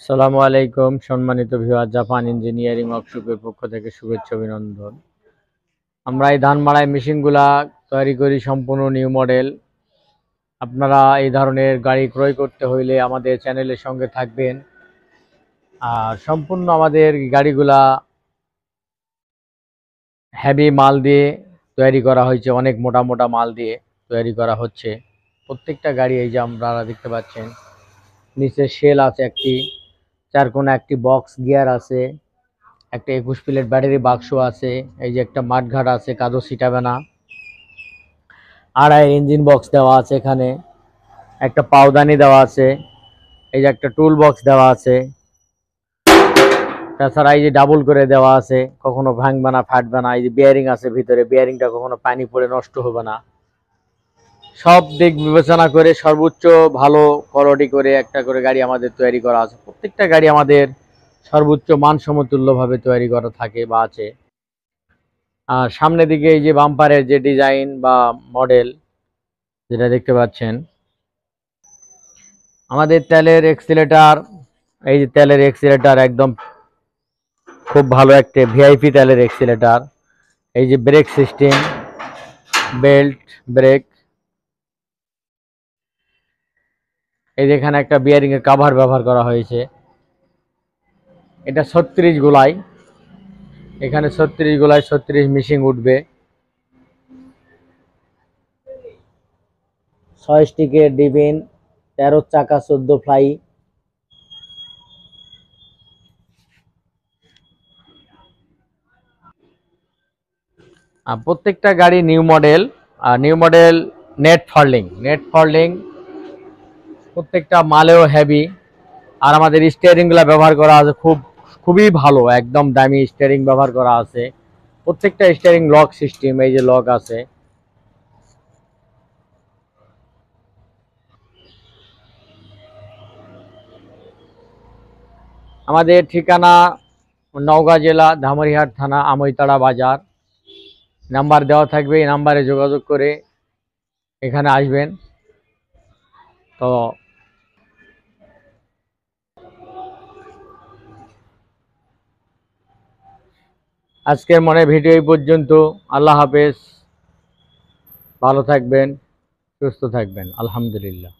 আসসালামু আলাইকুম সম্মানিত ভিউয়ার, জাপান ইঞ্জিনিয়ারিং ওয়ার্কশপের পক্ষ থেকে শুভেচ্ছা অভিনন্দন। আমরা এই ধান মাড়াই মেশিনগুলা তৈরি করি সম্পূর্ণ নিউ মডেল। আপনারা এই ধরনের গাড়ি ক্রয় করতে হইলে আমাদের চ্যানেলের সঙ্গে থাকবেন। আর সম্পূর্ণ আমাদের গাড়িগুলা হেভি মাল দিয়ে তৈরি করা হয়েছে, অনেক মোটা মোটা মাল দিয়ে তৈরি করা হচ্ছে। প্রত্যেকটা গাড়ি এই যে আপনারা দেখতে পাচ্ছেন, নিচে শেল আছে, একটি চারকোনা একটি বক্স গিয়ার আছে, একটা 21 প্লেট ব্যাটারি বাক্স আছে, এই যে একটা মাঠঘাট আছে, কাদো ছিটাবে না। আড়াই ইঞ্জিন বক্স দেওয়া আছে, এখানে একটা পাউদানি দেওয়া আছে, এই যে একটা টুল বক্স দেওয়া আছে। তাছাড়া এই যে ডাবল করে দেওয়া আছে, কখনো ভাঙবে না, ফাটবে না। এই যে বিয়ারিং আছে ভিতরে, বিয়ারিংটা কখনো পানি পড়ে নষ্ট হবে না। সব দিক বিবেচনা করে সর্বোচ্চ ভালো কোয়ালিটি করে একটা করে গাড়ি আমাদের তৈরি করা আছে। প্রত্যেকটা গাড়ি আমাদের সর্বোচ্চ মানসমতুল্যভাবে তৈরি করা থাকে বা আছে। আর সামনের দিকে এই যে বাম্পারের যে ডিজাইন বা মডেল যেটা দেখতে পাচ্ছেন, আমাদের তেলের এক্সিলেটার, এই যে তেলের এক্সিলেটার একদম খুব ভালো একটা ভিআইপি তেলের এক্সিলেটার। এই যে ব্রেক সিস্টেম, বেল্ট ব্রেক, এই যে এখানে একটা বিয়ারিং এর কভার ব্যবহার করা হয়েছে। এটা 36 গোলাই, এখানে 36 গোলায় 36 মিশিং উঠবে। 6 স্টিকের ডিবিন, 13 চাকা 14 ফ্লাই। প্রত্যেকটা গাড়ি নিউ মডেল। নিউ মডেল নেট ফরলিং প্রত্যেকটা মালেও হেভি। আর আমাদের স্টিয়ারিংগুলো ব্যবহার করা আছে খুবই ভালো, একদম দামি স্টিয়ারিং ব্যবহার করা আছে। প্রত্যেকটা স্টিয়ারিং লক সিস্টেম, এই যে লক আছে। আমাদের ঠিকানা নওগাঁ জেলা ধামরিহাট থানা আমইতাড়া বাজার। নাম্বার দেওয়া থাকবে, এই নাম্বারে যোগাযোগ করে এখানে আসবেন। তো আজকের ভিডিও এই পর্যন্ত। আল্লাহ হাফেজ, ভালো থাকবেন, সুস্থ থাকবেন, আলহামদুলিল্লাহ।